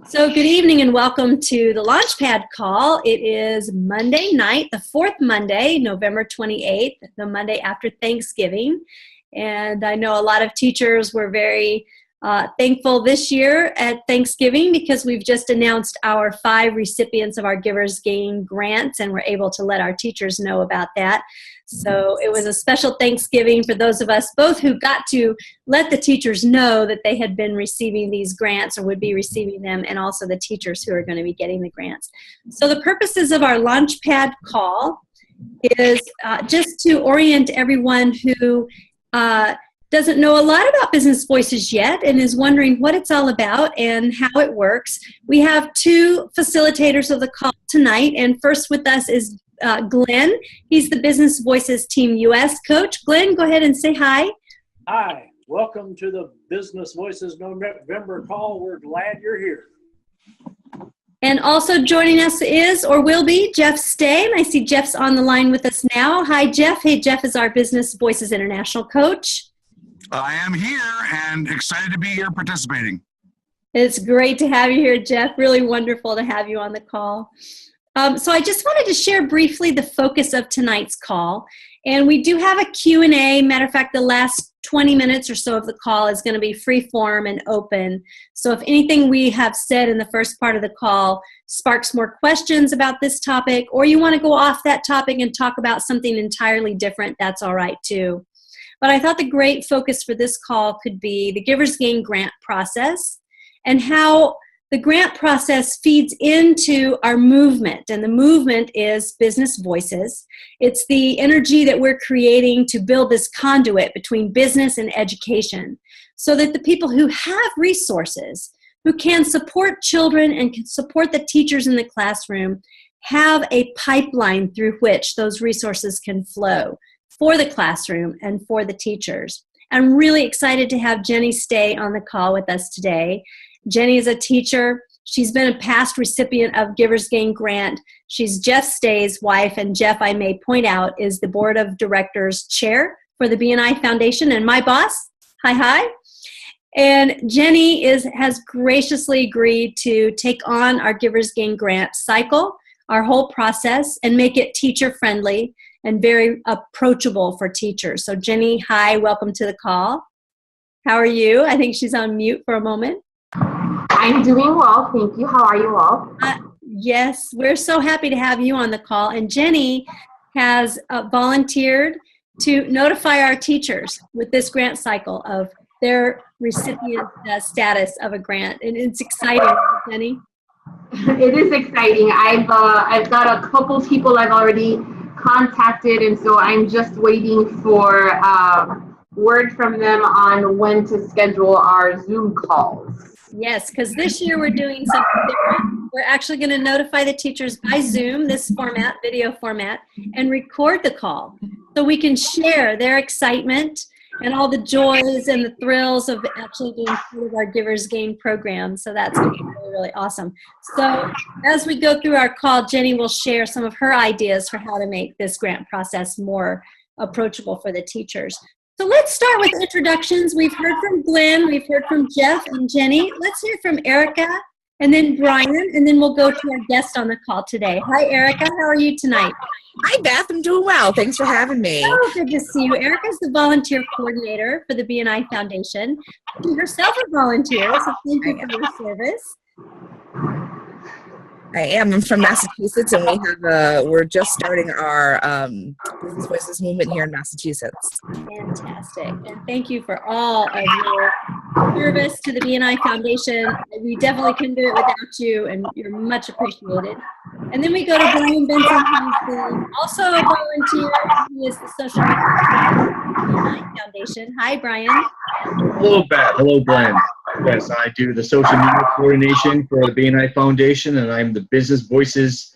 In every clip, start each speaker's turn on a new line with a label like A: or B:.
A: So good evening and welcome to the Launchpad call. It is Monday night, the fourth Monday, November 28th, the Monday after Thanksgiving. And I know a lot of teachers were very thankful this year at Thanksgiving because we've just announced our 5 recipients of our Givers Gain grants, and we're able to let our teachers know about that. So it was a special Thanksgiving for those of us both who got to let the teachers know that they had been receiving these grants or would be receiving them, and also the teachers who are going to be getting the grants. So the purposes of our Launchpad call is just to orient everyone who doesn't know a lot about Business Voices yet and is wondering what it's all about and how it works. We have 2 facilitators of the call tonight, and first with us is Glenn. He's the Business Voices Team US coach. Glenn, go ahead and say hi.
B: Hi, welcome to the Business Voices November call. We're glad you're here.
A: And also joining us is, or will be, Jeff Stay. And I see Jeff's on the line with us now. Hi, Jeff. Hey, Jeff is our Business Voices International coach.
C: I am here and excited to be here participating.
A: It's great to have you here, Jeff. Really wonderful to have you on the call. So I just wanted to share briefly the focus of tonight's call. And we do have a Q&A. Matter of fact, the last 20 minutes or so of the call is going to be free form and open. So if anything we have said in the first part of the call sparks more questions about this topic, or you want to go off that topic and talk about something entirely different, that's all right too. But I thought the great focus for this call could be the Givers Gain grant process and how the grant process feeds into our movement. And the movement is Business Voices. It's the energy that we're creating to build this conduit between business and education so that the people who have resources, who can support children and can support the teachers in the classroom, have a pipeline through which those resources can flow for the classroom and for the teachers. I'm really excited to have Jenny Stay on the call with us today. Jenny is a teacher. She's been a past recipient of Givers Gain grant. She's Jeff Stay's wife, and Jeff, I may point out, is the board of directors chair for the BNI Foundation and my boss. Hi. And Jenny has graciously agreed to take on our Givers Gain grant cycle, our whole process, and make it teacher friendly and very approachable for teachers. So Jenny, hi, welcome to the call. How are you? I think she's on mute for a moment.
D: I'm doing well, thank you. How are you all?
A: Yes, we're so happy to have you on the call. And Jenny has volunteered to notify our teachers with this grant cycle of their recipient status of a grant. And it's exciting, Jenny.
D: It is exciting. I've got a couple people I've already contacted, and so I'm just waiting for word from them on when to schedule our Zoom calls.
A: Yes, because this year we're doing something different. We're actually going to notify the teachers by Zoom, this format, video format, and record the call so we can share their excitement and all the joys and the thrills of actually being part of our Givers Gain program. So that's going to be really, really awesome. So as we go through our call, Jenny will share some of her ideas for how to make this grant process more approachable for the teachers. So let's start with introductions. We've heard from Glenn, we've heard from Jeff and Jenny. Let's hear from Erica and then Brian, and then we'll go to our guest on the call today. Hi, Erica. How are you tonight?
E: Hi, Beth. I'm doing well. Thanks for having me.
A: Oh, good to see you. Erica's the volunteer coordinator for the BNI Foundation. She's herself a volunteer, so thank you for your service.
E: I am. I'm from Massachusetts, and we're just starting our Business Voices movement here in Massachusetts.
A: Fantastic. And thank you for all of your service to the BNI Foundation. We definitely couldn't do it without you, and you're much appreciated. And then we go to Brian Benson, who's also a volunteer. He is the social media of the BNI Foundation. Hi, Brian.
F: Hello, Beth. Hello, Glenn. Yes, I do the social media coordination for the BNI Foundation, and I'm the Business Voices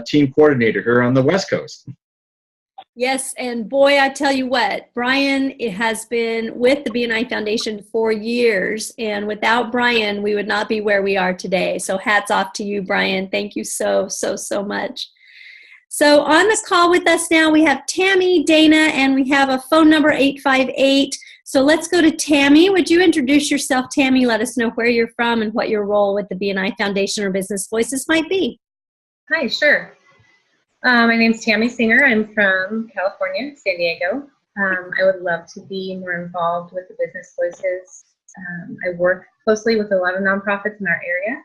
F: team coordinator here on the West Coast.
A: Yes, and boy, I tell you what, Brian has been with the BNI Foundation for years, and without Brian, we would not be where we are today. So hats off to you, Brian. Thank you so much. So on the call with us now, we have Tammy, Dana, and we have a phone number 858 So let's go to Tammy. Would you introduce yourself, Tammy? Let us know where you're from and what your role with the BNI Foundation or Business Voices might be.
G: Hi, sure. My name's Tammy Singer. I'm from California, San Diego. I would love to be more involved with the Business Voices. I work closely with a lot of nonprofits in our area,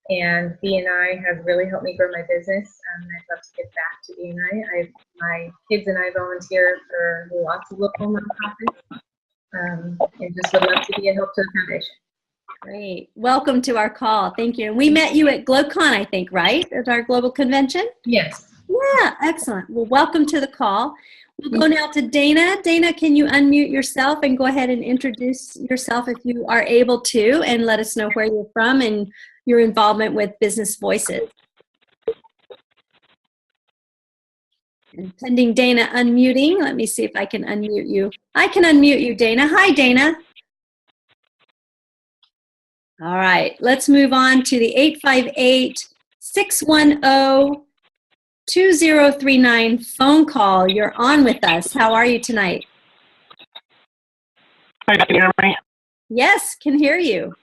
G: and BNI has really helped me grow my business. I'd love to get back to BNI. My kids and I volunteer for lots of local nonprofits, and just would love to be a help to the foundation.
A: Great. Welcome to our call. Thank you. And we met you at GlowCon, I think, right? At our global convention?
G: Yes.
A: Yeah, excellent. Well, welcome to the call. We'll go now to Dana. Dana, can you unmute yourself and go ahead and introduce yourself if you are able to, and let us know where you're from and your involvement with Business Voices. And pending Dana unmuting, let me see if I can unmute you. I can unmute you, Dana. Hi, Dana. All right, let's move on to the 858-610-2039 phone call. You're on with us. How are you tonight?
H: Hi, can you hear me?
A: Yes, can hear you.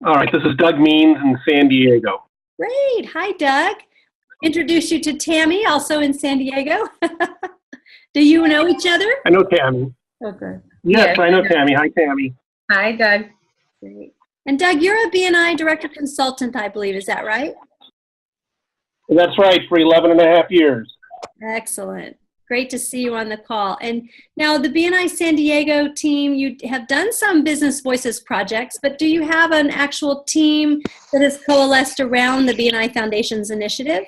H: All right, this is Doug Means in San Diego.
A: Great. Hi, Doug. Introduce you to Tammy, also in San Diego. Do you know each other?
H: I know Tammy.
A: Okay.
H: Yes,
G: Yes,
H: I know
G: I know.
H: Tammy. Hi, Tammy.
G: Hi, Doug.
A: Great. And Doug, you're a BNI Director Consultant, I believe. Is that right?
H: That's right, for 11 and a half years.
A: Excellent. Great to see you on the call. And now the BNI San Diego team, you have done some Business Voices projects, but do you have an actual team that has coalesced around the BNI Foundation's initiative?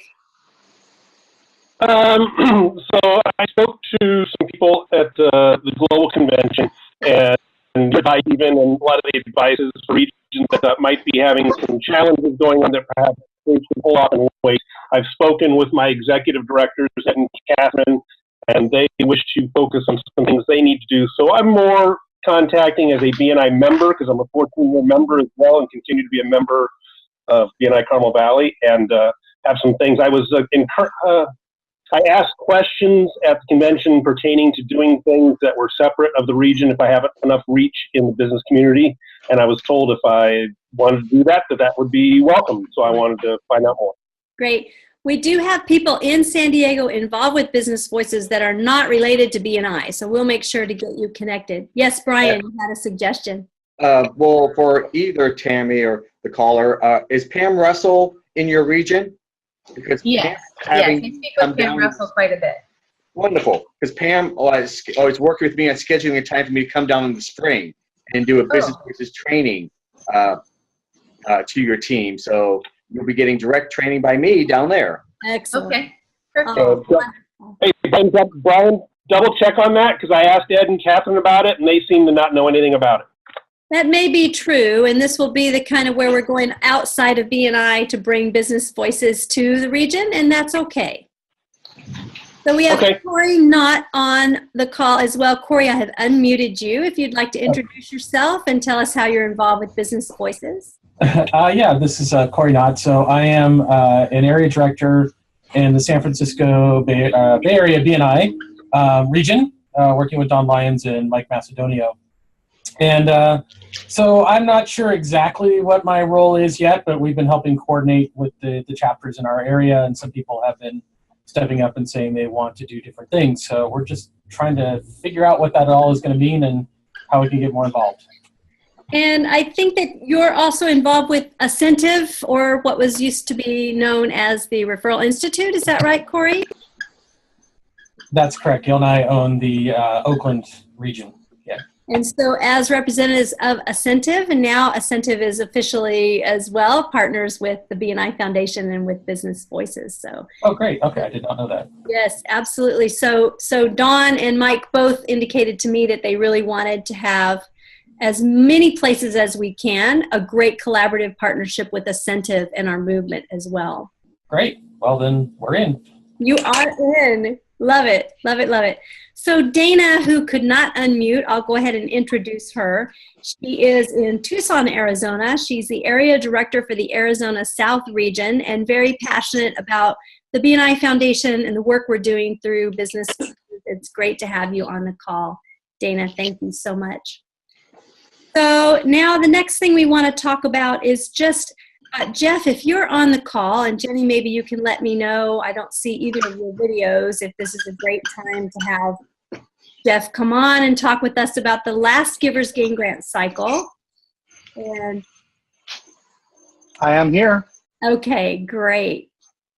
H: So I spoke to some people at the global convention, and advice even, and a lot of the advices for regions that might be having some challenges going on that perhaps they should pull off and wait. I've spoken with my executive directors and Catherine, and they wish to focus on some things they need to do. So I'm more contacting as a BNI member, because I'm a 14-year member as well and continue to be a member of BNI Carmel Valley, and have some things. I asked questions at the convention pertaining to doing things that were separate of the region if I have enough reach in the business community, and I was told if I wanted to do that, that would be welcome. So I wanted to find out more.
A: Great. We do have people in San Diego involved with Business Voices that are not related to BNI, so we'll make sure to get you connected. Yes, Brian, you had a suggestion.
I: Well, for either Tammy or the caller, is Pam Russell in your region? Because
G: Yes.
I: Pam
G: Yes, we speak with Pam Russell quite a bit.
I: Wonderful, because Pam always working with me on scheduling a time for me to come down in the spring and do a Business Voices training to your team. So you'll be getting direct training by me down there.
A: Excellent.
G: Okay. Perfect.
H: Hey, Brian, double check on that, because I asked Ed and Catherine about it, and they seem to not know anything about it.
A: That may be true, and this will be the kind of where we're going outside of BNI to bring Business Voices to the region, and that's okay. So we have Corey not on the call as well. Corey, I have unmuted you. If you'd like to introduce yourself and tell us how you're involved with Business Voices.
J: Yeah, this is Corey Knott. So I am an area director in the San Francisco Bay Area BNI region, working with Don Lyons and Mike Macedonio. And so I'm not sure exactly what my role is yet, but we've been helping coordinate with the chapters in our area, and some people have been stepping up and saying they want to do different things. So we're just trying to figure out what that all is going to mean and how we can get more involved.
A: And I think that you're also involved with Ascentive, or what was used to be known as the Referral Institute. Is that right, Corey?
J: That's correct. Gail and I own the Oakland region. Yeah.
A: And so as representatives of Ascentive, and now Ascentive is officially as well partners with the BNI Foundation and with Business Voices. So.
J: Oh, great. Okay, I did not know that.
A: Yes, absolutely. So Dawn and Mike both indicated to me that they really wanted to have as many places as we can, a great collaborative partnership with Ascentive and our movement as well.
J: Great. Well, then we're in.
A: You are in. Love it. Love it. Love it. So Dana, who could not unmute, I'll go ahead and introduce her. She is in Tucson, Arizona. She's the area director for the Arizona South region and very passionate about the BNI Foundation and the work we're doing through business. It's great to have you on the call. Dana, thank you so much. So now the next thing we want to talk about is just, Jeff, if you're on the call, and Jenny, maybe you can let me know, I don't see either of your videos, if this is a great time to have Jeff come on and talk with us about the last Givers Gain Grant cycle. And
K: I am here.
A: okay, great.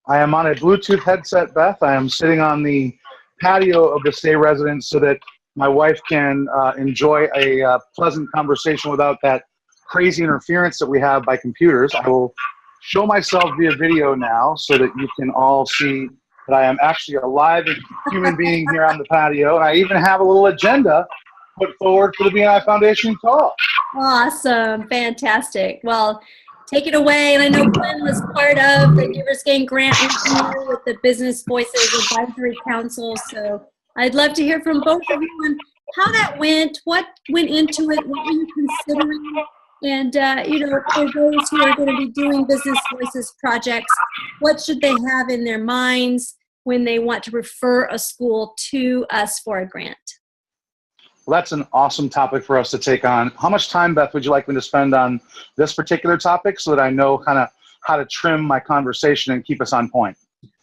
K: I am on a Bluetooth headset, Beth. I am sitting on the patio of the stay residence so that my wife can enjoy a pleasant conversation without that crazy interference that we have by computers. I will show myself via video now so that you can all see that I am actually a live human being here on the patio. And I even have a little agenda put forward for the BNI Foundation call.
A: Awesome, fantastic. Well, take it away. And I know Glenn was part of the Givers Gain Grant review with the Business Voices Advisory Council. So I'd love to hear from both of you on how that went, what went into it, what were you considering, and you know, for those who are going to be doing Business Voices projects, what should they have in their minds when they want to refer a school to us for a grant?
K: Well, that's an awesome topic for us to take on. How much time, Beth, would you like me to spend on this particular topic so that I know kind of how to trim my conversation and keep us on point?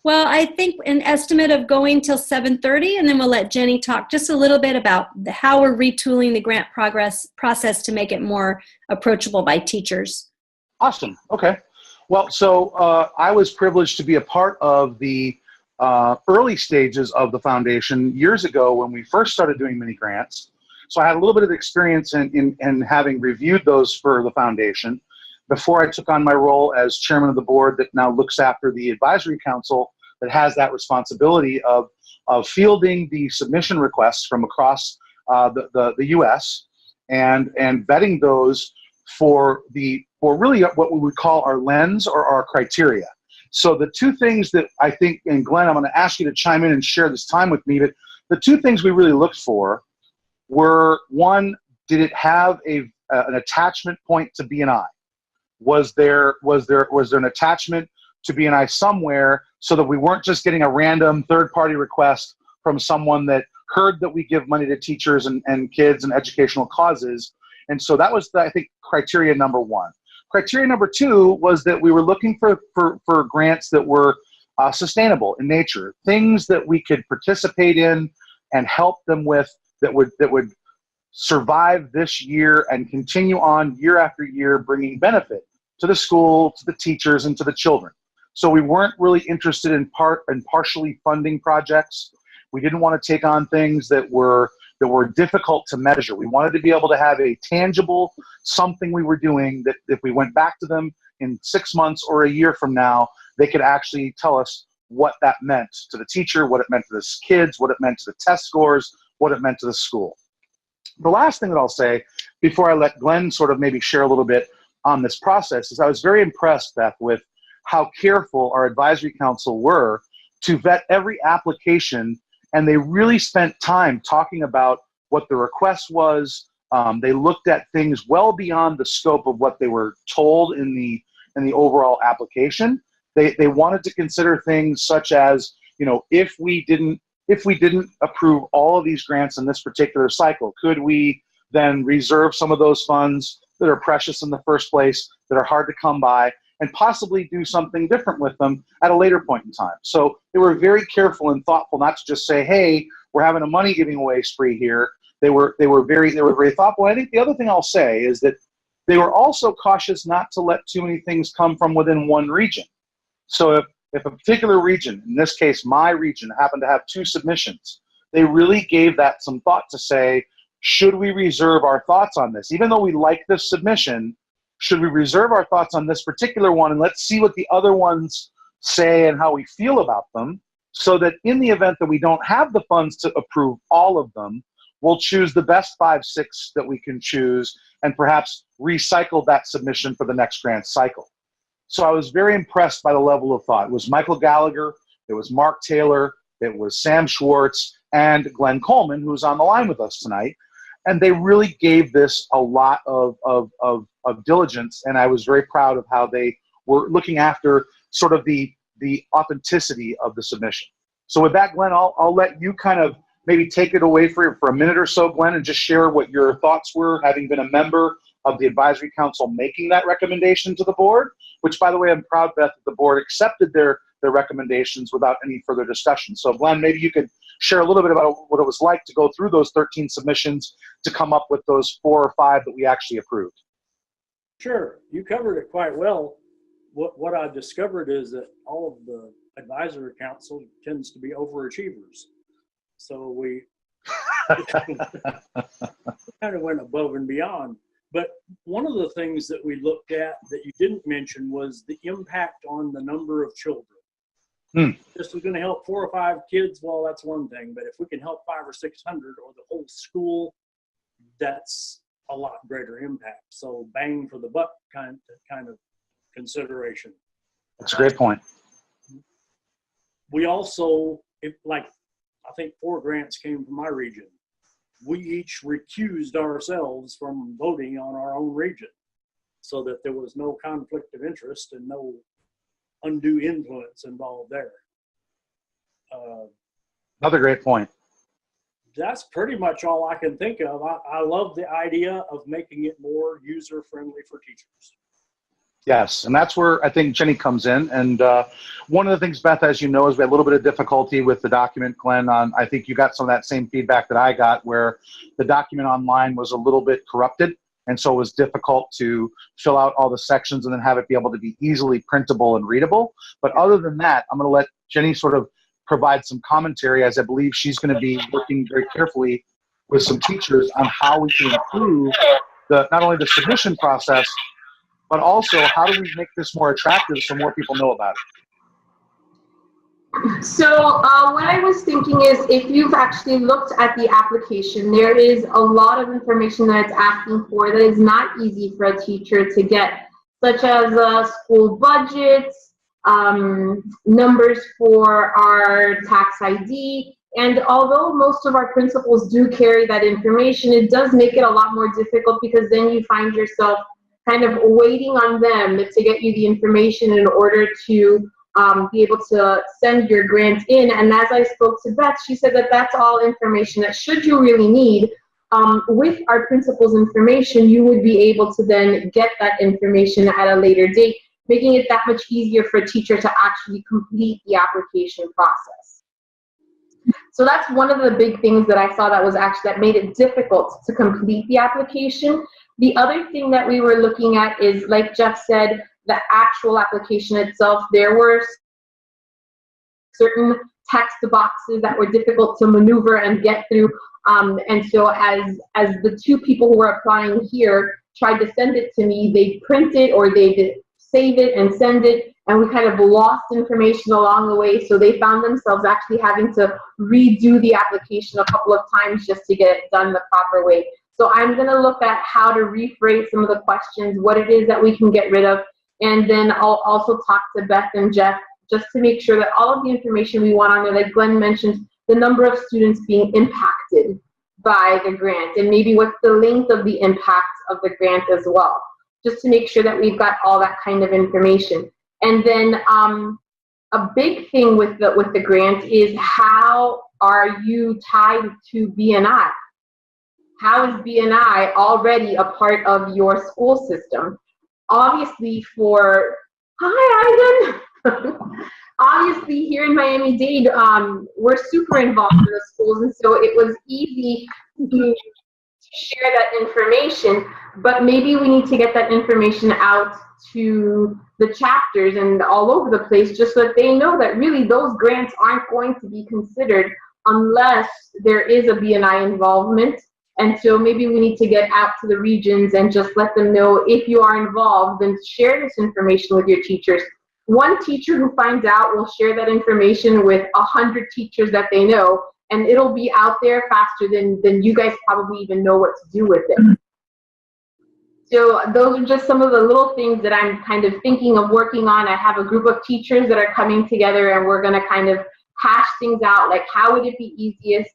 A: Well, I think an estimate of going till 7:30, and then we'll let Jenny talk just a little bit about how we're retooling the grant process to make it more approachable by teachers.
K: Awesome. Okay. Well, so I was privileged to be a part of the early stages of the foundation years ago when we first started doing mini grants. So I had a little bit of experience in having reviewed those for the foundation before I took on my role as chairman of the board that now looks after the advisory council that has that responsibility of fielding the submission requests from across the U.S. and vetting those for really what we would call our lens or our criteria. So the two things that I think, and Glenn, I'm going to ask you to chime in and share this time with me, but the two things we really looked for were, one, did it have an attachment point to BNI? Was there an attachment to BNI somewhere so that we weren't just getting a random third-party request from someone that heard that we give money to teachers and kids and educational causes? And so that was, I think, criteria number one. Criteria number two was that we were looking for grants that were sustainable in nature, things that we could participate in and help them with that would survive this year and continue on year after year, bringing benefit to the school, to the teachers, and to the children. So we weren't really interested in partially funding projects. We didn't want to take on things that were difficult to measure. We wanted to be able to have a tangible something we were doing that if we went back to them in 6 months or a year from now, they could actually tell us what that meant to the teacher, what it meant to the kids, what it meant to the test scores, what it meant to the school. The last thing that I'll say before I let Glenn sort of maybe share a little bit on this process is I was very impressed, Beth, with how careful our advisory council were to vet every application, and they really spent time talking about what the request was. They looked at things well beyond the scope of what they were told in the overall application. They wanted to consider things such as, you know, if we didn't approve all of these grants in this particular cycle, could we then reserve some of those funds that are precious in the first place, that are hard to come by, and possibly do something different with them at a later point in time? So they were very careful and thoughtful not to just say, hey, we're having a money giving away spree here. They were very thoughtful. And I think the other thing I'll say is that they were also cautious not to let too many things come from within one region. So if a particular region, in this case my region, happened to have 2 submissions, they really gave that some thought to say, should we reserve our thoughts on this? Even though we like this submission, should we reserve our thoughts on this particular one and let's see what the other ones say and how we feel about them, so that in the event that we don't have the funds to approve all of them, we'll choose the best 5, 6 that we can choose and perhaps recycle that submission for the next grant cycle. So I was very impressed by the level of thought. It was Michael Gallagher, it was Mark Taylor, it was Sam Schwartz, and Glenn Coleman, who's on the line with us tonight. And they really gave this a lot of diligence, and I was very proud of how they were looking after sort of the authenticity of the submission. So with that, Glenn, I'll let you kind of maybe take it away for a minute or so, Glenn, and just share what your thoughts were, having been a member of the advisory council making that recommendation to the board, which, by the way, I'm proud, Beth, that the board accepted their recommendations without any further discussion. So, Glenn, maybe you could share a little bit about what it was like to go through those 13 submissions to come up with those 4 or 5 that we actually approved.
B: Sure, you covered it quite well. What I discovered is that all of the advisory council tends to be overachievers. So we kind of went above and beyond. But one of the things that we looked at that you didn't mention was the impact on the number of children. This was going to help 4 or 5 kids. Well, that's one thing. But if we can help 500 or 600 or the whole school, that's a lot greater impact. So bang for the buck kind of consideration.
K: That's a great point.
B: We also, I think 4 grants came from my region. We each recused ourselves from voting on our own region so that there was no conflict of interest and no undue influence involved there.
K: Another great point.
B: That's pretty much all I can think of. I love the idea of making it more user-friendly for teachers.
K: Yes, and that's where I think Jenny comes in. And one of the things, Beth, as you know, is we had a little bit of difficulty with the document, Glenn. I think you got some of that same feedback that I got, where the document online was a little bit corrupted. And so it was difficult to fill out all the sections and then have it be able to be easily printable and readable. But other than that, I'm going to let Jenny sort of provide some commentary, as I believe she's going to be working very carefully with some teachers on how we can improve not only the submission process, but also how do we make this more attractive so more people know about it?
D: So what I was thinking is, if you've actually looked at the application, there is a lot of information that it's asking for that is not easy for a teacher to get, such as school budgets, numbers for our tax ID. And although most of our principals do carry that information, it does make it a lot more difficult, because then you find yourself kind of waiting on them to get you the information in order to be able to send your grant in. And as I spoke to Beth, she said that that's all information that, should you really need, with our principal's information, you would be able to then get that information at a later date, making it that much easier for a teacher to actually complete the application process. So that's one of the big things that I saw that made it difficult to complete the application. The other thing that we were looking at is, like Jeff said, the actual application itself. There were certain text boxes that were difficult to maneuver and get through. And so as the 2 people who were applying here tried to send it to me, they print it or they save it and send it, and we kind of lost information along the way. So they found themselves actually having to redo the application a couple of times just to get it done the proper way. So I'm going to look at how to rephrase some of the questions, what it is that we can get rid of, and then I'll also talk to Beth and Jeff just to make sure that all of the information we want on there, like Glenn mentioned, the number of students being impacted by the grant, and maybe what's the length of the impact of the grant as well, just to make sure that we've got all that kind of information. And then a big thing with the grant is, how are you tied to BNI? How is BNI already a part of your school system? Obviously hi Ivan! Obviously here in Miami-Dade, we're super involved in the schools, and so it was easy to share that information, but maybe we need to get that information out to the chapters and all over the place, just so that they know that really those grants aren't going to be considered unless there is a BNI involvement. And so maybe we need to get out to the regions and just let them know, if you are involved, then share this information with your teachers. One teacher who finds out will share that information with 100 teachers that they know, and it'll be out there faster than you guys probably even know what to do with it. So those are just some of the little things that I'm kind of thinking of working on. I have a group of teachers that are coming together, and we're going to kind of hash things out, like how would it be easiest.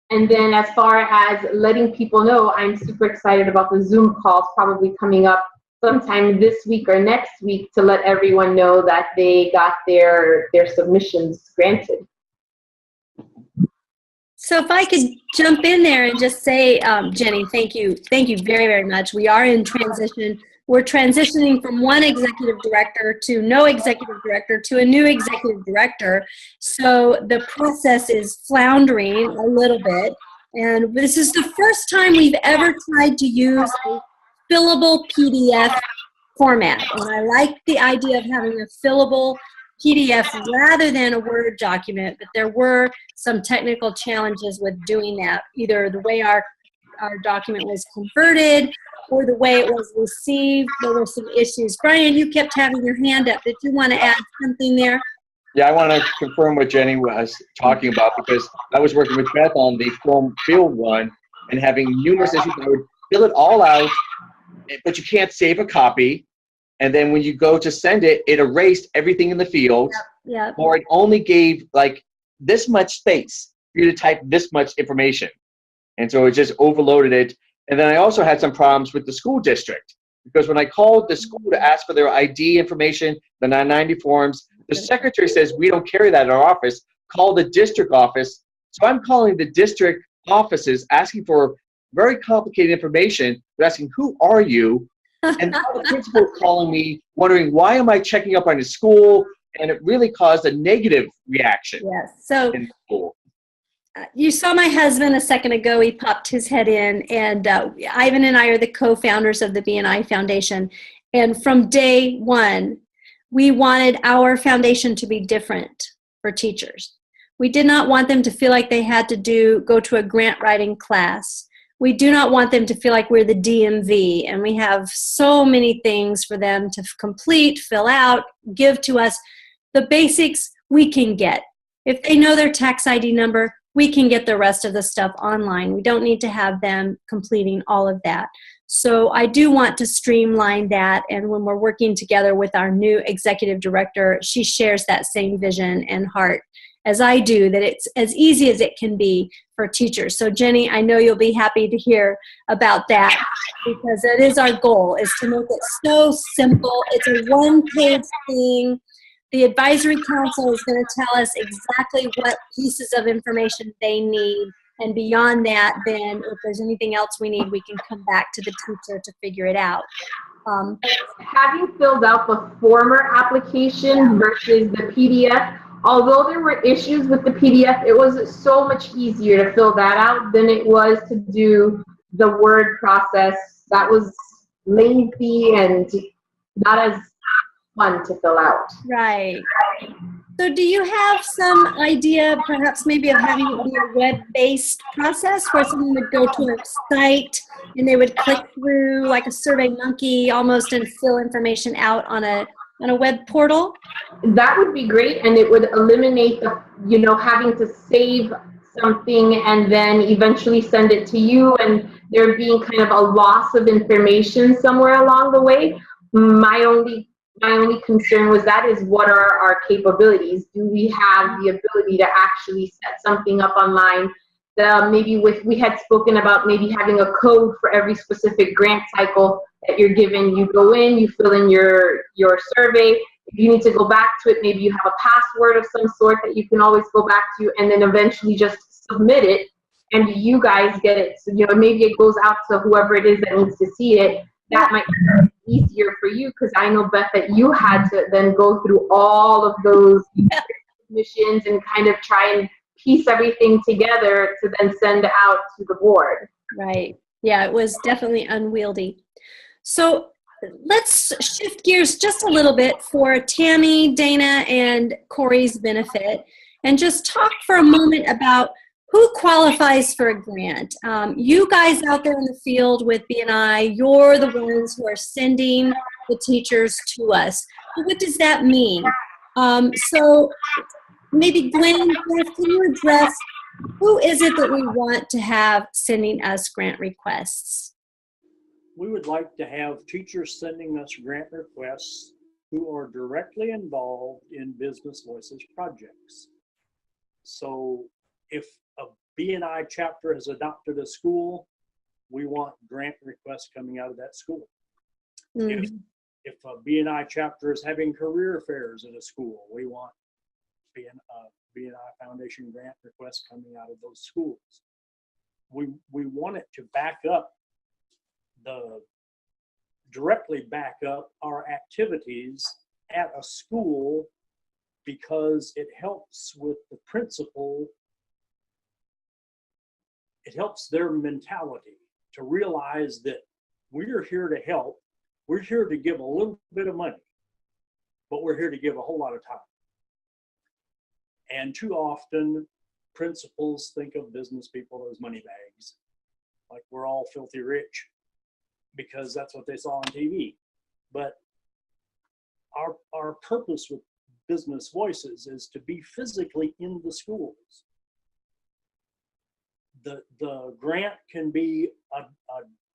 D: And then as far as letting people know, I'm super excited about the Zoom calls probably coming up sometime this week or next week to let everyone know that they got their submissions granted.
A: So if I could jump in there and just say, Jenny, thank you very, very much. We are in transition. We're transitioning from one executive director to no executive director to a new executive director. So the process is floundering a little bit. And this is the first time we've ever tried to use a fillable PDF format. And I like the idea of having a fillable PDF rather than a Word document, but there were some technical challenges with doing that, either the way our document was converted or the way it was received. There were some issues. Brian, you kept having your hand up. Did you want to add something there?
I: Yeah, I want to confirm what Jenny was talking about, because I was working with Beth on the form field one and having numerous issues. I would fill it all out, but you can't save a copy. And then when you go to send it, it erased everything in the field.
A: Yep.
I: Or it only gave like this much space for you to type this much information. And so it just overloaded it. And then I also had some problems with the school district, because when I called the school to ask for their ID information, the 990 forms, the secretary says, we don't carry that in our office. Call the district office. So I'm calling the district offices asking for very complicated information. They're asking, who are you? And now the principal calling me, wondering, why am I checking up on his school? And it really caused a negative reaction.
A: Yes. So
I: in the school.
A: You saw my husband a second ago. He popped his head in, and Ivan and I are the co-founders of the BNI Foundation. And from day one, we wanted our foundation to be different for teachers. We did not want them to feel like they had to go to a grant writing class. We do not want them to feel like we're the DMV and we have so many things for them to complete, fill out, give to us. The basics we can get. If they know their tax ID number, we can get the rest of the stuff online. We don't need to have them completing all of that. So I do want to streamline that, and when we're working together with our new executive director, she shares that same vision and heart as I do, that it's as easy as it can be for teachers. So Jenny, I know you'll be happy to hear about that, because it is our goal, is to make it so simple. It's a one-page thing. The advisory council is going to tell us exactly what pieces of information they need. And beyond that, then if there's anything else we need, we can come back to the teacher to figure it out.
D: Having filled out the former application versus the PDF, although there were issues with the PDF, it was so much easier to fill that out than it was to do the Word process. That was lengthy and not as fun to fill out.
A: Right. So do you have some idea, perhaps maybe, of having it be a web-based process where someone would go to a site and they would click through like a Survey Monkey almost and fill information out on a web portal?
D: That would be great, and it would eliminate the, having to save something and then eventually send it to you, and there being kind of a loss of information somewhere along the way. My only concern was what are our capabilities? Do we have the ability to actually set something up online? We had spoken about maybe having a code for every specific grant cycle that you're given. You go in, you fill in your survey. If you need to go back to it, maybe you have a password of some sort that you can always go back to, and then eventually just submit it, and you guys get it. So, maybe it goes out to whoever it is that needs to see it. That might be easier for you, because I know, Beth, that you had to then go through all of those missions and kind of try and piece everything together to then send out to the board.
A: Right. Yeah, it was definitely unwieldy. So let's shift gears just a little bit for Tammy, Dana, and Corey's benefit, and just talk for a moment about who qualifies for a grant. You guys out there in the field with BNI, you're the ones who are sending the teachers to us. What does that mean? So maybe Glenn, Beth, can you address who is it that we want to have sending us grant requests?
B: We would like to have teachers sending us grant requests who are directly involved in Business Voices projects. So if a BNI chapter has adopted a school, we want grant requests coming out of that school.
A: Mm-hmm.
B: If a BNI chapter is having career fairs at a school, we want BNI Foundation grant requests coming out of those schools. We want it to directly back up our activities at a school, because it helps with the principal. It helps their mentality to realize that we're here to help. We're here to give a little bit of money, but we're here to give a whole lot of time. And too often, principals think of business people as money bags, like we're all filthy rich, because that's what they saw on TV. But our purpose with Business Voices is to be physically in the schools. The grant can be an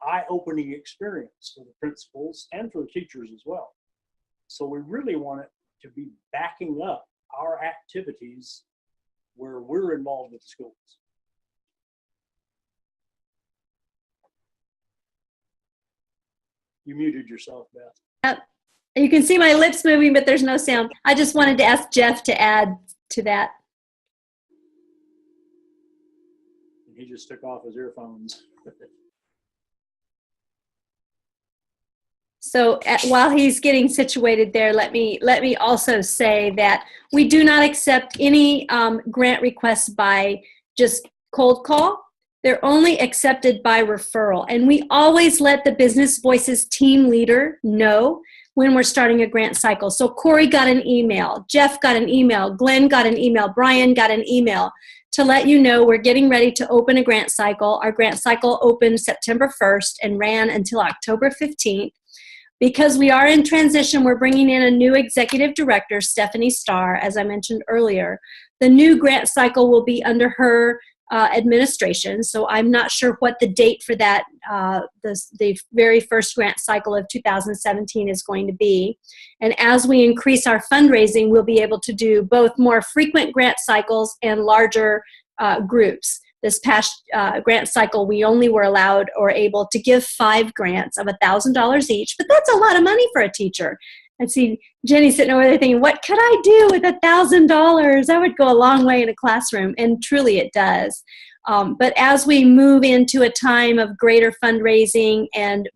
B: eye-opening experience for the principals and for the teachers as well. So we really want it to be backing up our activities where we're involved with the schools. You muted yourself, Beth.
A: You can see my lips moving, but there's no sound. I just wanted to ask Jeff to add to that.
B: He just took off his earphones.
A: So while he's getting situated there, let me also say that we do not accept any grant requests by just cold call. They're only accepted by referral. And we always let the Business Voices team leader know when we're starting a grant cycle. So Corey got an email, Jeff got an email, Glenn got an email, Brian got an email to let you know we're getting ready to open a grant cycle. Our grant cycle opened September 1st and ran until October 15th. Because we are in transition, we're bringing in a new executive director, Stephanie Starr, as I mentioned earlier. The new grant cycle will be under her administration, so I'm not sure what the date for that, the very first grant cycle of 2017 is going to be. And as we increase our fundraising, we'll be able to do both more frequent grant cycles and larger groups. This past grant cycle, we only were allowed or able to give 5 grants of $1,000 each, but that's a lot of money for a teacher. I see Jenny sitting over there thinking, what could I do with $1,000? That would go a long way in a classroom, and truly it does. But as we move into a time of greater fundraising and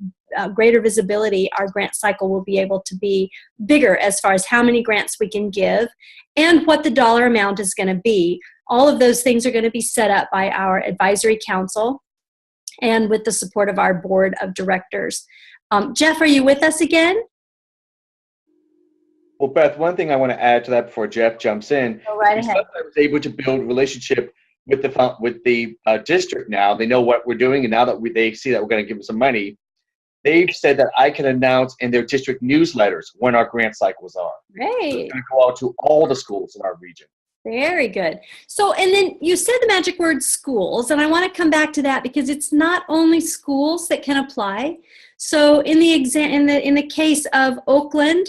A: greater visibility, our grant cycle will be able to be bigger as far as how many grants we can give and what the dollar amount is going to be. All of those things are going to be set up by our advisory council and with the support of our board of directors. Jeff, are you with us again?
I: Well, Beth, one thing I want to add to that before Jeff jumps in.
A: Go right ahead.
I: I was able to build relationship with the district now. They know what we're doing, and now that they see that we're going to give them some money, they've said that I can announce in their district newsletters when our grant cycles are.
A: Great.
I: So it's going to go out to all the schools in our region.
A: Very good. So, and then you said the magic word schools, and I want to come back to that because it's not only schools that can apply. So in the case of Oakland,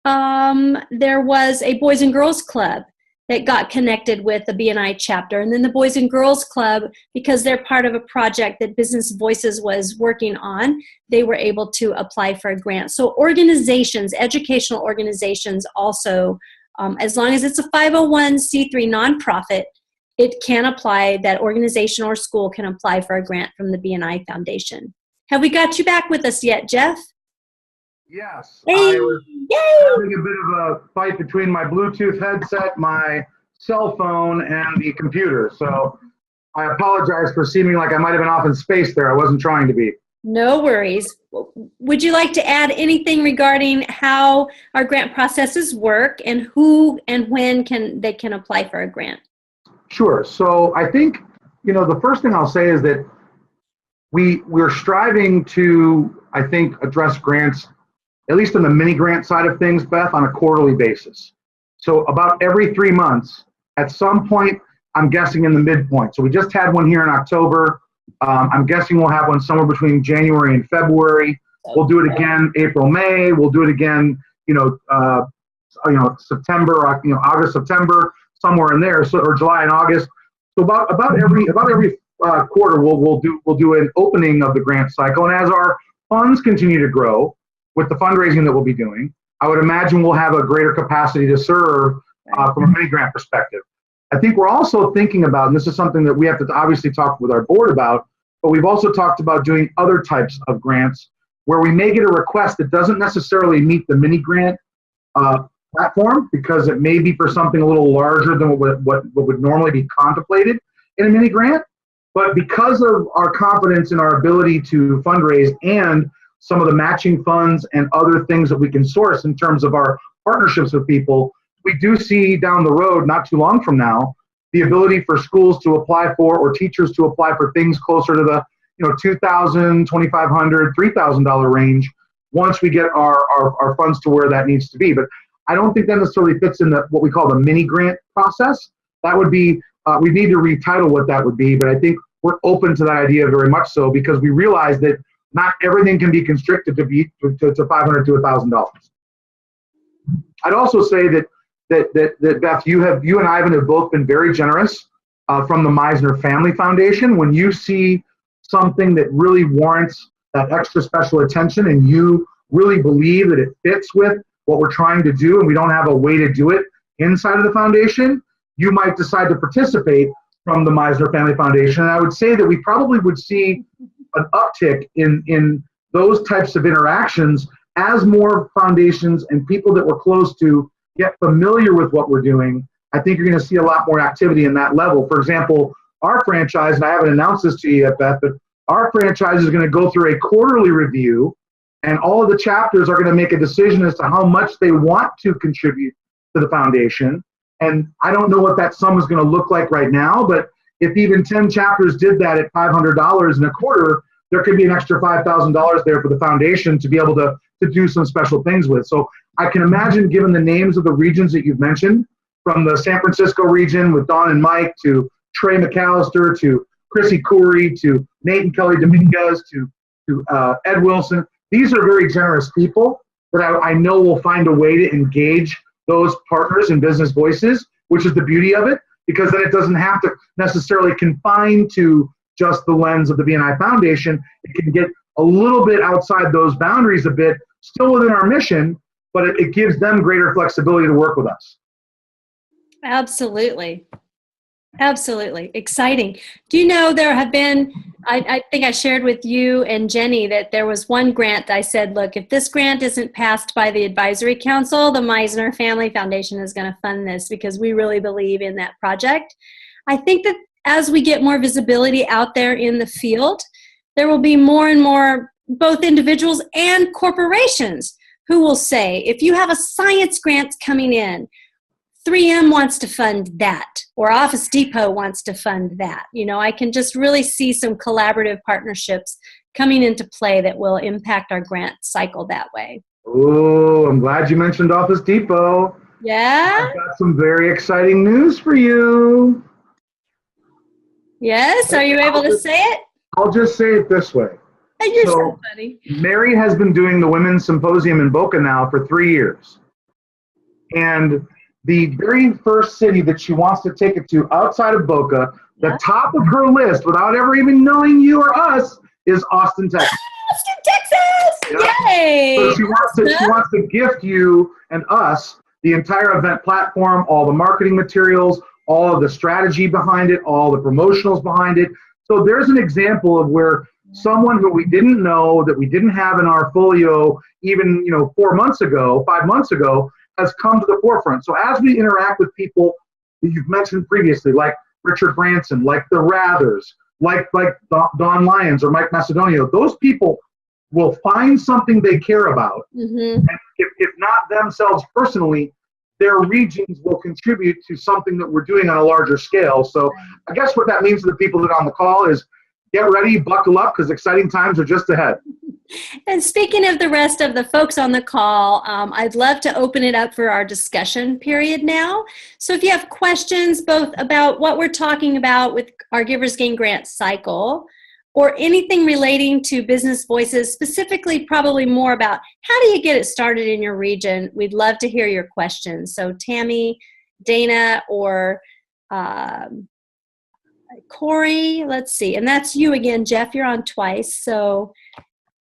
A: there was a Boys and Girls Club that got connected with the BNI chapter. And then the Boys and Girls Club, because they're part of a project that Business Voices was working on, they were able to apply for a grant. So organizations, educational organizations also, as long as it's a 501c3 nonprofit, it can apply, that organization or school can apply for a grant from the BNI Foundation. Have we got you back with us yet, Jeff?
K: Yes.
A: Hey,
K: I was
A: yay!
K: having a bit of a fight between my Bluetooth headset, my cell phone, and the computer. So I apologize for seeming like I might have been off in space there. I wasn't trying to be.
A: No worries. Would you like to add anything regarding how our grant processes work and who and when they can apply for a grant?
K: Sure. So I think, the first thing I'll say is that we're striving to, I think, address grants, at least in the mini grant side of things, Beth, on a quarterly basis. So about every 3 months, at some point, I'm guessing in the midpoint. So we just had one here in October. I'm guessing we'll have one somewhere between January and February. We'll do it again April, May. We'll do it again, September, August, September, somewhere in there. So, or July and August. So about every quarter, we'll do an opening of the grant cycle. And as our funds continue to grow with the fundraising that we'll be doing, I would imagine we'll have a greater capacity to serve from a mini grant perspective. I think we're also thinking about, and this is something that we have to obviously talk with our board about, but we've also talked about doing other types of grants where we may get a request that doesn't necessarily meet the mini grant platform because it may be for something a little larger than what would normally be contemplated in a mini grant. But because of our confidence in our ability to fundraise and some of the matching funds and other things that we can source in terms of our partnerships with people, we do see down the road, not too long from now, the ability for schools to apply for or teachers to apply for things closer to the $2,000, $2,500, $3,000 range once we get our funds to where that needs to be. But I don't think that necessarily fits in what we call the mini grant process. That would be, we need to retitle what that would be, but I think we're open to that idea very much so because we realize that not everything can be constricted to $500 to $1,000. I'd also say that Beth, you and Ivan have both been very generous from the Meisner Family Foundation. When you see something that really warrants that extra special attention and you really believe that it fits with what we're trying to do and we don't have a way to do it inside of the foundation, you might decide to participate from the Meisner Family Foundation. And I would say that we probably would see an uptick in those types of interactions as more foundations and people that we're close to get familiar with what we're doing. I think you're going to see a lot more activity in that level. For example, our franchise, and I haven't announced this to you yet, Beth, but our franchise is going to go through a quarterly review, and all of the chapters are going to make a decision as to how much they want to contribute to the foundation. And I don't know what that sum is going to look like right now, but if even 10 chapters did that at $500 in a quarter, there could be an extra $5,000 there for the foundation to be able to do some special things with. So I can imagine, given the names of the regions that you've mentioned, from the San Francisco region with Don and Mike to Trey McAllister to Chrissy Coury to Nate and Kelly Dominguez to Ed Wilson. These are very generous people that I know will find a way to engage those partners and business voices, which is the beauty of it, because then it doesn't have to necessarily confine to just the lens of the BNI Foundation. It can get a little bit outside those boundaries a bit, still within our mission, but it gives them greater flexibility to work with us.
A: Absolutely. Absolutely. Exciting. Do you know there have been, I think I shared with you and Jenny that there was one grant that I said, look, if this grant isn't passed by the advisory council, the Meisner Family Foundation is going to fund this because we really believe in that project. I think that as we get more visibility out there in the field, there will be more and more both individuals and corporations who will say, if you have a science grant coming in, 3M wants to fund that, or Office Depot wants to fund that. I can just really see some collaborative partnerships coming into play that will impact our grant cycle that way.
K: Oh, I'm glad you mentioned Office Depot.
A: Yeah?
K: I've got some very exciting news for you.
A: Yes? Are you able to say it?
K: I'll just say it this way.
A: You're so funny.
K: Mary has been doing the Women's Symposium in Boca now for 3 years. And the very first city that she wants to take it to outside of Boca, the top of her list, without ever even knowing you or us, is Austin, Texas.
A: Austin, Texas!
K: Yeah.
A: Yay!
K: So she wants to gift you and us the entire event platform, all the marketing materials, all of the strategy behind it, all the promotionals behind it. So there's an example of where someone who we didn't know, that we didn't have in our folio even 4 months ago, 5 months ago, has come to the forefront. So as we interact with people that you've mentioned previously, like Richard Branson, like the Rathers, like Don Lyons or Mike Macedonio, those people will find something they care about.
A: Mm-hmm.
K: And if not themselves personally, their regions will contribute to something that we're doing on a larger scale. So I guess what that means to the people that are on the call is get ready, buckle up, because exciting times are just ahead.
A: And speaking of the rest of the folks on the call, I'd love to open it up for our discussion period now. So if you have questions both about what we're talking about with our Givers Gain Grant cycle, or anything relating to business voices, specifically probably more about how do you get it started in your region, we'd love to hear your questions. So Tammy, Dana, or Corey, let's see. And that's you again, Jeff, you're on twice. So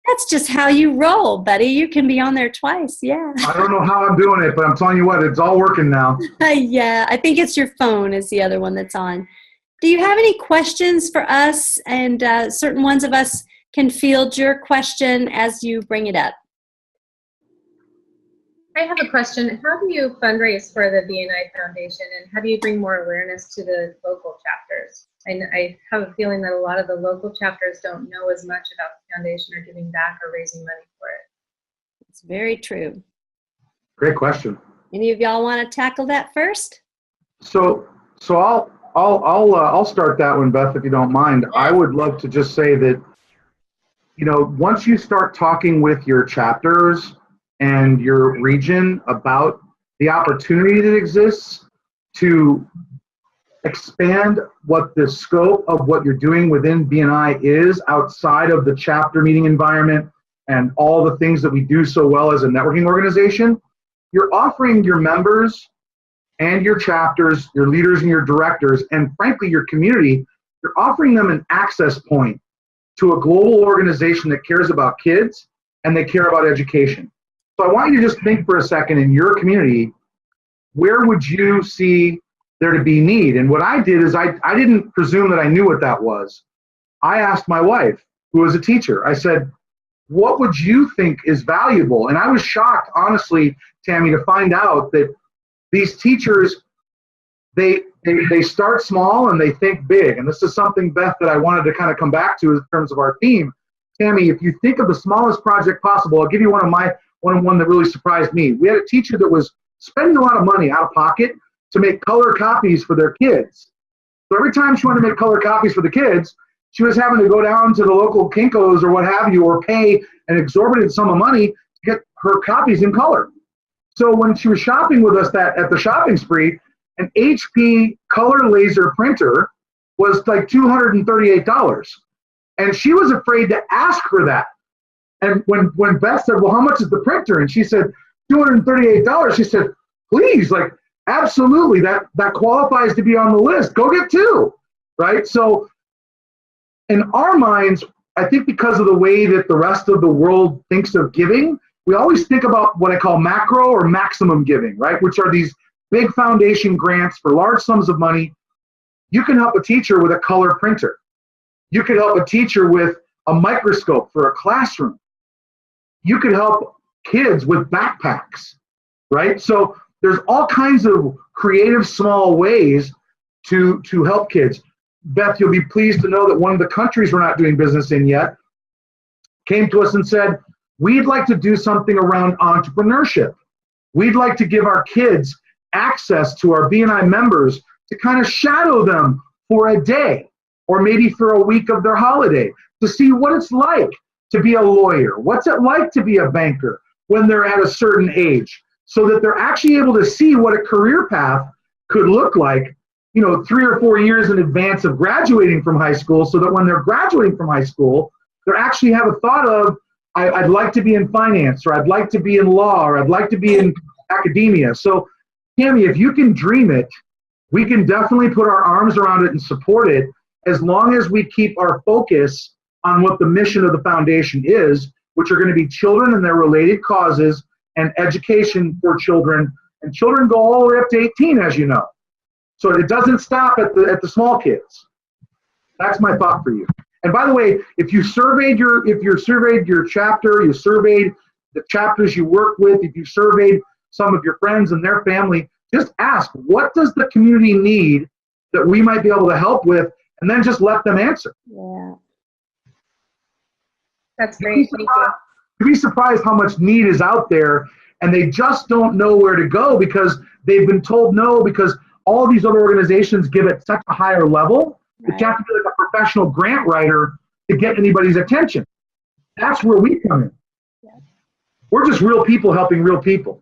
A: That's just how you roll, buddy. You can be on there twice. Yeah.
K: I don't know how I'm doing it, but I'm telling you what, it's all working now.
A: Yeah, I think it's your phone is the other one that's on. Do you have any questions for us? And certain ones of us can field your question as you bring it up.
G: I have a question. How do you fundraise for the BNI Foundation, and how do you bring more awareness to the local chapters? And I have a feeling that a lot of the local chapters don't know as much about the foundation or giving back or raising money for it.
A: It's very true.
K: Great question.
A: Any of y'all want to tackle that first?
K: So I'll start that one, Beth, if you don't mind. I would love to just say that, you know, once you start talking with your chapters and your region about the opportunity that exists to expand what the scope of what you're doing within BNI is outside of the chapter meeting environment and all the things that we do so well as a networking organization, you're offering your members and your chapters, your leaders and your directors, and frankly your community, you're offering them an access point to a global organization that cares about kids and they care about education. So I want you to just think for a second in your community, where would you see there to be need? And what I did is I didn't presume that I knew what that was. I asked my wife, who was a teacher, I said, what would you think is valuable? And I was shocked, honestly, Tammy, to find out that these teachers, they start small and they think big. And this is something, Beth, that I wanted to kind of come back to in terms of our theme. Tammy, if you think of the smallest project possible, I'll give you one that really surprised me. We had a teacher that was spending a lot of money out of pocket to make color copies for their kids. So every time she wanted to make color copies for the kids, she was having to go down to the local Kinko's or what have you, or pay an exorbitant sum of money to get her copies in color. So when she was shopping with us at the shopping spree, an HP color laser printer was like $238. And she was afraid to ask for that. And when Beth said, well, how much is the printer? And she said, $238. She said, please, like, absolutely, that qualifies to be on the list. Go get two, right? So in our minds, I think because of the way that the rest of the world thinks of giving, we always think about what I call macro or maximum giving, right? Which are these big foundation grants for large sums of money. You can help a teacher with a color printer. You could help a teacher with a microscope for a classroom. You could help kids with backpacks, right? So there's all kinds of creative small ways to help kids. Beth, you'll be pleased to know that one of the countries we're not doing business in yet came to us and said, we'd like to do something around entrepreneurship. We'd like to give our kids access to our BNI members to kind of shadow them for a day or maybe for a week of their holiday to see what it's like to be a lawyer. What's it like to be a banker when they're at a certain age, so that they're actually able to see what a career path could look like, 3 or 4 years in advance of graduating from high school, so that when they're graduating from high school, they actually have a thought of, I'd like to be in finance, or I'd like to be in law, or I'd like to be in academia. So, Tammy, if you can dream it, we can definitely put our arms around it and support it, as long as we keep our focus on what the mission of the foundation is, which are going to be children and their related causes and education for children. And children go all the way up to 18, as you know. So it doesn't stop at the small kids. That's my thought for you. And by the way, if you surveyed your chapter, you surveyed the chapters you work with, if you surveyed some of your friends and their family, just ask, what does the community need that we might be able to help with, and then just let them answer.
A: Yeah.
G: That's great. Thank you.
K: You'd be surprised how much need is out there, and they just don't know where to go because they've been told no, because all these other organizations give it such a higher level that you have to be like a professional grant writer to get anybody's attention. That's where we come in.
A: Yeah.
K: We're just real people helping real people.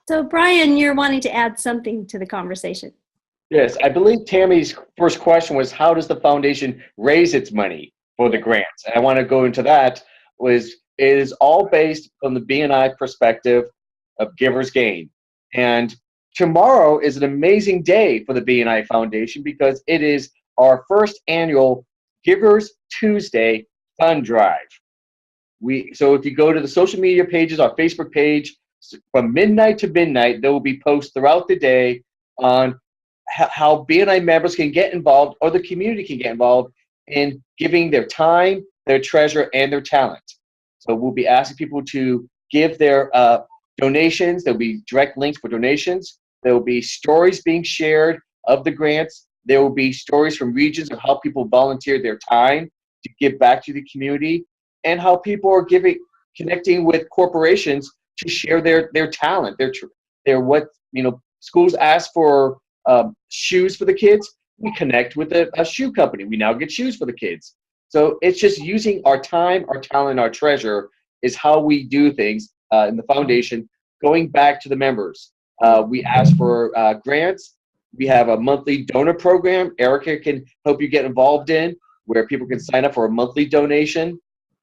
A: So, Brian, you're wanting to add something to the conversation.
I: Yes, I believe Tammy's first question was, how does the foundation raise its money for the grants? And I want to go into that. It is all based on the BNI perspective of giver's gain. And tomorrow is an amazing day for the BNI Foundation because it is our first annual Givers Tuesday Fund Drive. So if you go to the social media pages, our Facebook page, from midnight to midnight, there will be posts throughout the day on how BNI members can get involved, or the community can get involved in giving their time, their treasure, and their talent. So we'll be asking people to give their donations. There'll be direct links for donations. There will be stories being shared of the grants. There will be stories from regions of how people volunteer their time to give back to the community, and how people are connecting with corporations to share their talent, schools ask for shoes for the kids. We connect with a shoe company. We now get shoes for the kids. So it's just using our time, our talent, our treasure is how we do things in the foundation. Going back to the members, we ask for grants. We have a monthly donor program Erica can help you get involved in, where people can sign up for a monthly donation.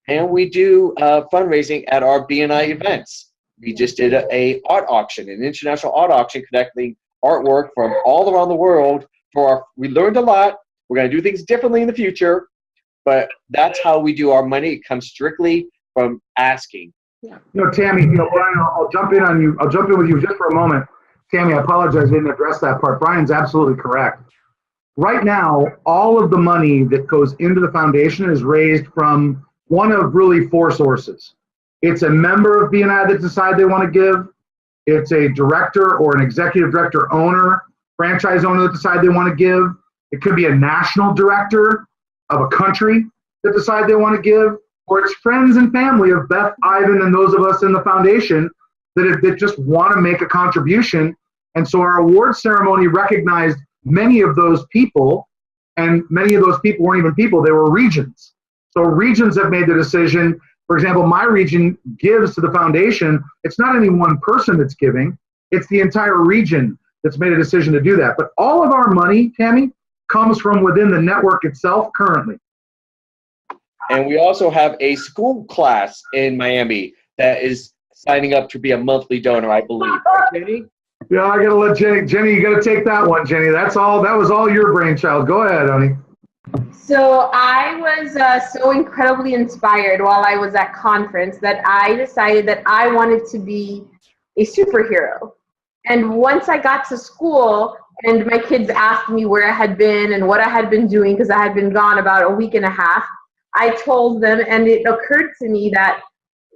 I: And we do fundraising at our BNI events. We just did an art auction, an international art auction, connecting artwork from all around the world. We learned a lot. We're going to do things differently in the future, but that's how we do our money. It comes strictly from asking.
K: Tammy, Brian, I'll jump in on you. I'll jump in with you just for a moment. Tammy, I apologize, I didn't address that part. Brian's absolutely correct. Right now, all of the money that goes into the foundation is raised from one of really four sources. It's a member of BNI that decide they want to give. It's a director or an executive director owner, franchise owner that decide they want to give. It could be a national director of a country that decide they want to give, or it's friends and family of Beth, Ivan, and those of us in the foundation that just want to make a contribution. And so our award ceremony recognized many of those people, and many of those people weren't even people, they were regions. So regions have made the decision. For example, my region gives to the foundation. It's not any one person that's giving, it's the entire region that's made a decision to do that. But all of our money, Tammy, comes from within the network itself currently.
I: And we also have a school class in Miami that is signing up to be a monthly donor, I believe. Right, Jenny?
K: Yeah, I gotta let Jenny, you gotta take that one, Jenny. That was all your brainchild. Go ahead, honey.
D: So I was so incredibly inspired while I was at conference that I decided that I wanted to be a superhero. And once I got to school and my kids asked me where I had been and what I had been doing, because I had been gone about a week and a half, I told them, and it occurred to me that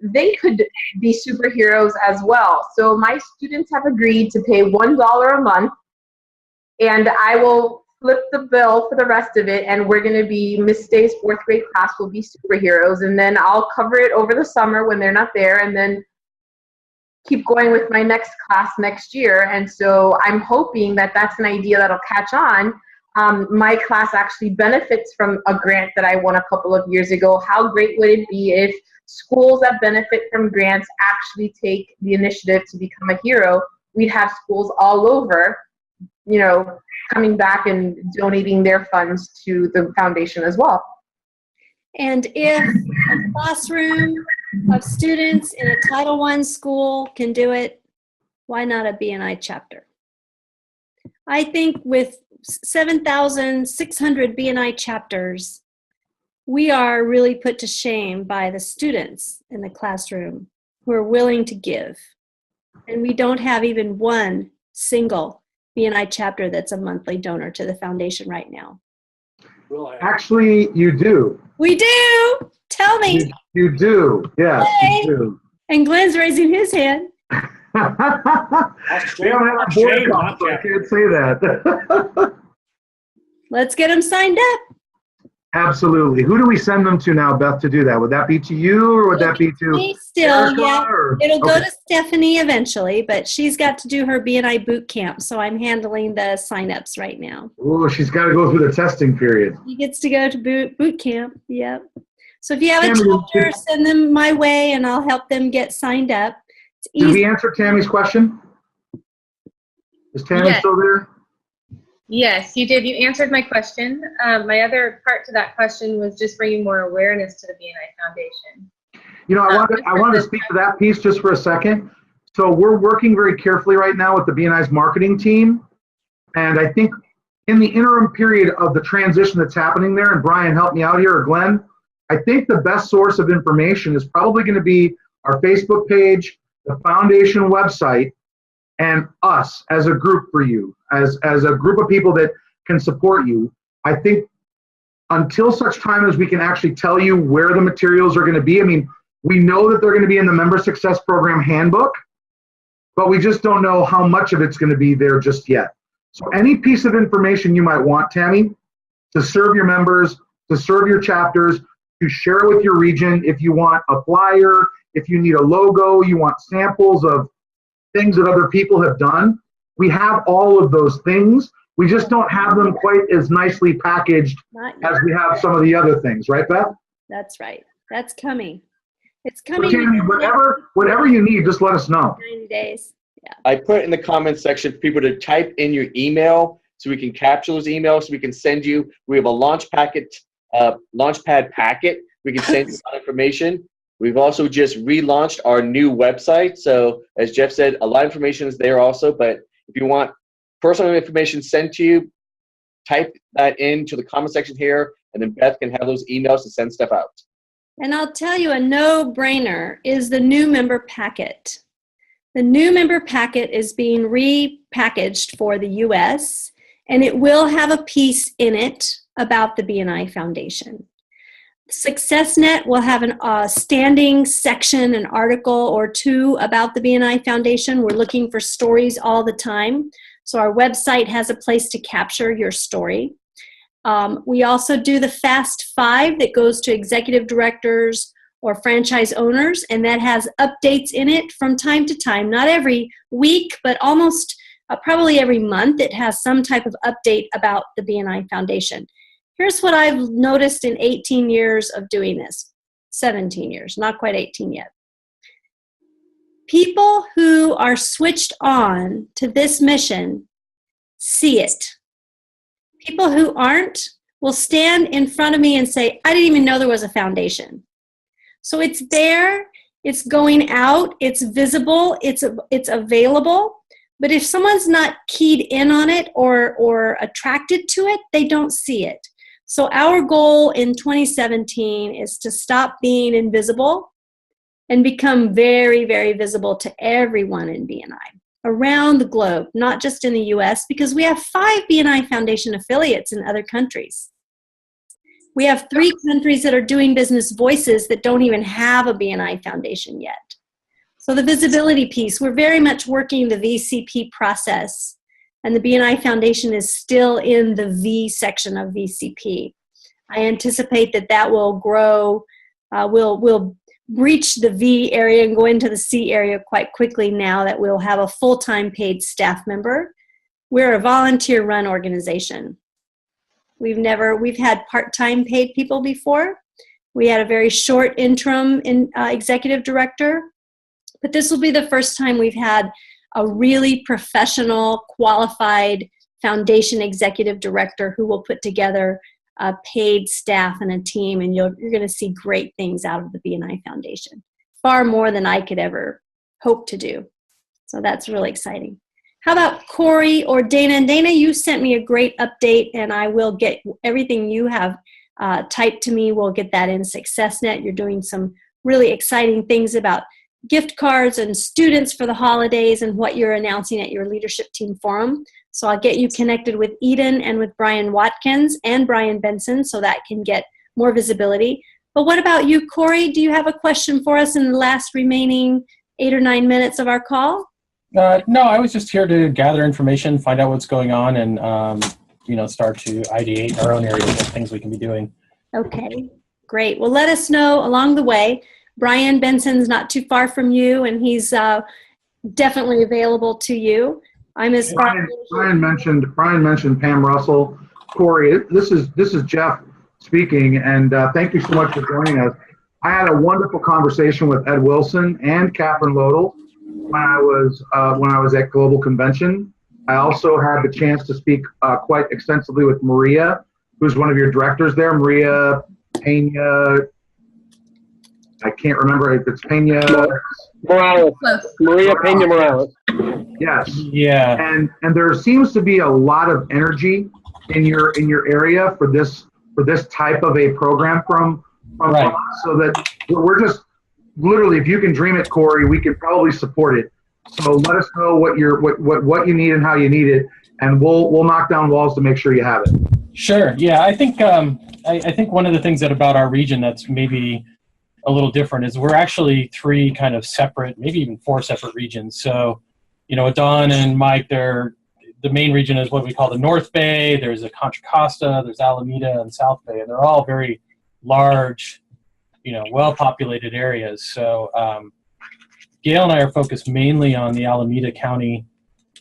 D: they could be superheroes as well. So my students have agreed to pay $1 a month, and I will flip the bill for the rest of it, and we're going to be, Miss Day's 4th grade class will be superheroes, and then I'll cover it over the summer when they're not there, and then keep going with my next class next year. And so I'm hoping that that's an idea that'll catch on. My class actually benefits from a grant that I won a couple of years ago. How great would it be if schools that benefit from grants actually take the initiative to become a hero? We'd have schools all over, coming back and donating their funds to the foundation as well.
A: And if a classroom of students in a Title I school can do it, why not a BNI chapter? I think with 7,600 BNI chapters, we are really put to shame by the students in the classroom who are willing to give. And we don't have even one single BNI chapter that's a monthly donor to the foundation right now.
K: Actually, you do.
A: We do. Tell me.
K: You do. Yes,
A: Hey.
K: you do.
A: And Glenn's raising his hand.
K: We don't have a board call, so I can't say that.
A: Let's get them signed up.
K: Absolutely. Who do we send them to now, Beth, to do that? Would that be to you, or would that be to
A: Me still,
K: Erica,
A: yeah.
K: or-
A: It'll go
K: Okay.
A: to Stephanie eventually, but she's got to do her BNI boot camp, so I'm handling the sign-ups right now.
K: Oh, she's got to go through the testing period.
A: She gets to go to boot camp, yep. So if you have a
K: Tammy,
A: chapter, send them my way, and I'll help them get signed up. It's
K: Did
A: easy.
K: we answer Tammy's question? Is Tammy
G: Yes.
K: still there?
G: Yes, you did. You answered my question. My other part to that question was just bringing more awareness to the BNI Foundation.
K: I wanted to speak to that piece just for a second. So we're working very carefully right now with the BNI's marketing team. And I think in the interim period of the transition that's happening there, and Brian, help me out here, or Glenn,
L: I think the best source of information is probably going to be our Facebook page, the foundation website, and us as a group for you, as a group of people that can support you. I think until such time as we can actually tell you where the materials are going to be, I mean, we know that they're going to be in the Member Success Program handbook, but we just don't know how much of it's going to be there just yet. So any piece of information you might want, Tammy, to serve your members, to serve your chapters, to share it with your region, if you want a flyer, if you need a logo, you want samples of things that other people have done, we have all of those things. We just don't have them quite as nicely packaged as we have some of the other things, right, Beth?
A: That's right. That's coming. It's
L: So
A: coming.
L: Tammy, whatever you need, just let us know.
A: 90 days. Yeah.
I: I put in the comments section for people to type in your email so we can capture those emails so we can send you. We have a launchpad packet. We can send you that information. We've also just relaunched our new website. So as Jeff said, a lot of information is there also. But if you want personal information sent to you, type that into the comment section here, and then Beth can have those emails to send stuff out.
A: And I'll tell you, a no-brainer is the new member packet. The new member packet is being repackaged for the U.S., and it will have a piece in it about the BNI Foundation. SuccessNet will have a standing section, an article or two about the BNI Foundation. We're looking for stories all the time, so our website has a place to capture your story. We also do the Fast 5 that goes to executive directors or franchise owners, and that has updates in it from time to time, not every week, but almost probably every month. It has some type of update about the BNI Foundation. Here's what I've noticed in 18 years of doing this, 17 years, not quite 18 yet. People who are switched on to this mission see it. People who aren't will stand in front of me and say, I didn't even know there was a foundation. So it's there, it's going out, it's visible, it's available. But if someone's not keyed in on it or attracted to it, they don't see it. So our goal in 2017 is to stop being invisible and become very, very visible to everyone in BNI around the globe, not just in the US, because we have 5 BNI Foundation affiliates in other countries. We have 3 countries that are doing business voices that don't even have a BNI Foundation yet. So the visibility piece, we're very much working the VCP process, and the BNI Foundation is still in the V section of VCP. I anticipate that will grow, we'll breach the V area and go into the C area quite quickly now that we'll have a full-time paid staff member. We're a volunteer-run organization. We've had part-time paid people before. We had a very short interim executive director, but this will be the first time we've had a really professional, qualified foundation executive director who will put together a paid staff and a team, and you're going to see great things out of the BNI Foundation, far more than I could ever hope to do. So that's really exciting. How about Corey or Dana? And Dana, you sent me a great update, and I will get everything you have typed to me. We'll get that in SuccessNet. You're doing some really exciting things about gift cards and students for the holidays and what you're announcing at your leadership team forum. So I'll get you connected with Eden and with Brian Watkins and Brian Benson so that can get more visibility. But what about you, Corey? Do you have a question for us in the last remaining 8 or 9 minutes of our call?
J: No, I was just here to gather information, find out what's going on, and start to ideate our own areas of things we can be doing.
A: Okay, great. Well, let us know along the way. Brian Benson's not too far from you, and he's definitely available to you. I'm his
L: Brian mentioned Pam Russell. Corey, this is Jeff speaking, and thank you so much for joining us. I had a wonderful conversation with Ed Wilson and Catherine Lodel when I was at Global Convention. I also had the chance to speak quite extensively with Maria, who's one of your directors there, Maria Pena. I can't remember if it's Pena
H: Morales. Maria Pena Morales.
L: Yes.
J: Yeah.
L: And there seems to be a lot of energy in your area for this type of a program from from us, so that we're just literally, if you can dream it, Corey, we can probably support it. So let us know what you need and how you need it, and we'll knock down walls to make sure you have it.
J: Sure. Yeah, I think I think one of the things that about our region that's maybe a little different is we're actually 3 kind of separate, maybe even 4 separate regions. So, with Don and Mike, the main region is what we call the North Bay. There's a Contra Costa, there's Alameda and South Bay, and they're all very large, well-populated areas. So Gail and I are focused mainly on the Alameda County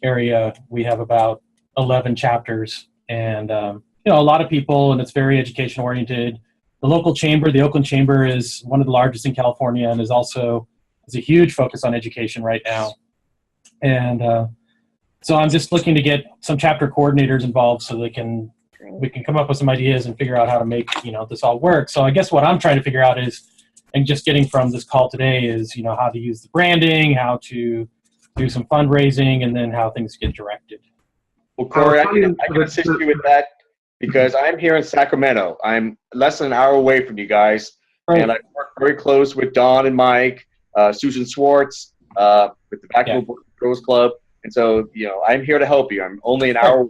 J: area. We have about 11 chapters, and a lot of people, and it's very education oriented. The local chamber, the Oakland Chamber, is one of the largest in California, and is a huge focus on education right now. And so I'm just looking to get some chapter coordinators involved so we can come up with some ideas and figure out how to make this all work. So I guess what I'm trying to figure out is, and just getting from this call today, is how to use the branding, how to do some fundraising, and then how things get directed.
I: Well, Corey, I can assist you with that because I'm here in Sacramento. I'm less than an hour away from you guys, and I work very close with Don and Mike, Susan Swartz, with the Backwood Girls Club, and so I'm here to help you. I'm only an hour away.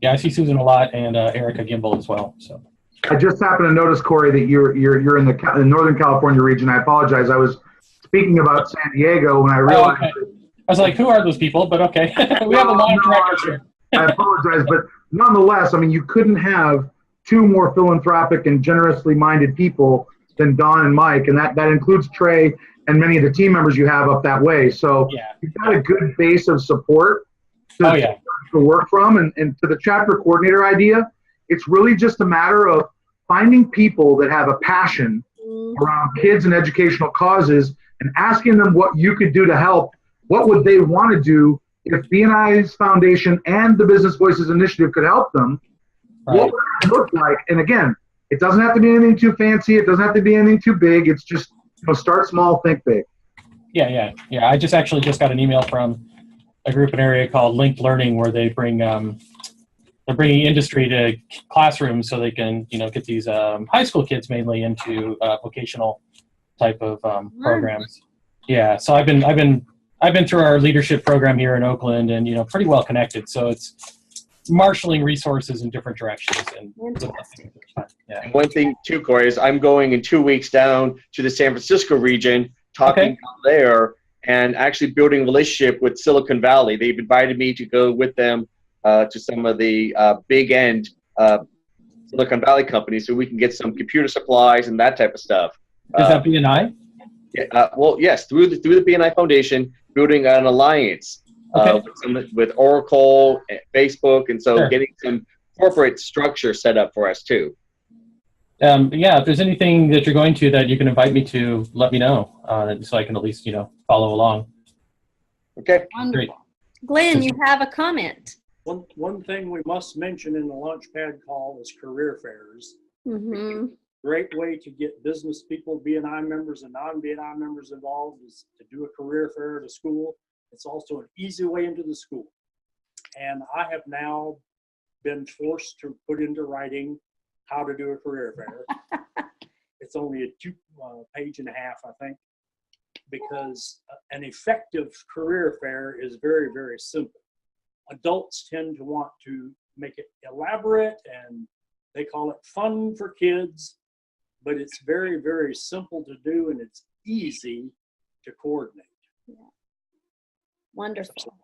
J: Yeah, I see Susan a lot, and Erica Gimbel as well. So
L: I just happened to notice, Corey, that you're in the Northern California region. I apologize. I was speaking about San Diego when I realized.
J: Oh, okay. I was like, who are those people? But okay, we have a lot of directors here.
L: I apologize, but nonetheless, I mean, you couldn't have 2 more philanthropic and generously minded people than Don and Mike, and that includes Trey and many of the team members you have up that way. So you've got a good base of support to work from. And to the chapter coordinator idea, it's really just a matter of finding people that have a passion around kids and educational causes and asking them what you could do to help. What would they want to do if BNI's Foundation and the Business Voices Initiative could help them? What would it look like? And again, it doesn't have to be anything too fancy. It doesn't have to be anything too big. It's just start small, think big.
J: Yeah. I just got an email from a group in area called Linked Learning, where they bring they're bringing industry to classrooms so they can get these high school kids mainly into vocational type of programs. Yeah, so I've been through our leadership program here in Oakland, and pretty well connected. So it's marshaling resources in different directions. And
I: And one thing too, Corey, is I'm going in 2 weeks down to the San Francisco region, talking there, and actually building a relationship with Silicon Valley. They've invited me to go with them to some of the big end Silicon Valley companies, so we can get some computer supplies and that type of stuff.
J: Is that BNI?
I: Well, yes, through the BNI Foundation, building an alliance with Oracle, and Facebook, and so getting some corporate structure set up for us too.
J: If there's anything that you're going to that you can invite me to, let me know so I can at least follow along.
I: Okay.
A: Wonderful. Great. Glenn, you have a comment.
B: One thing we must mention in the Launchpad call is career fairs.
A: Mm-hmm.
B: Great way to get business people, BNI members and non-BNI members involved is to do a career fair at a school. It's also an easy way into the school. And I have now been forced to put into writing how to do a career fair. It's only a 2-page and a half, I think, because an effective career fair is very, very simple. Adults tend to want to make it elaborate, and they call it fun for kids, but it's very, very simple to do, and it's easy to coordinate.
A: Yeah. Wonderful.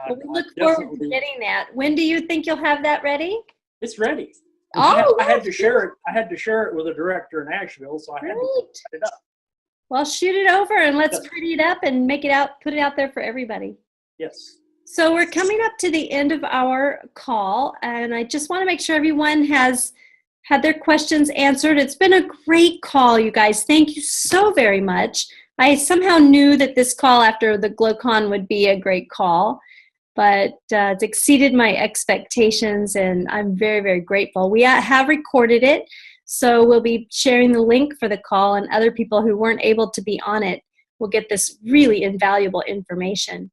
A: Well, we look forward to getting that. When do you think you'll have that ready?
B: It's ready.
A: Oh,
B: I had to share it. I had to share it with a director in Asheville, so I had to put it up.
A: Well, shoot it over and let's pretty it up and put it out there for everybody.
B: Yes.
A: So we're coming up to the end of our call, and I just want to make sure everyone has had their questions answered. It's been a great call, you guys. Thank you so very much. I somehow knew that this call after the GlowCon would be a great call, but it's exceeded my expectations, and I'm very, very grateful. We have recorded it, so we'll be sharing the link for the call, and other people who weren't able to be on it will get this really invaluable information.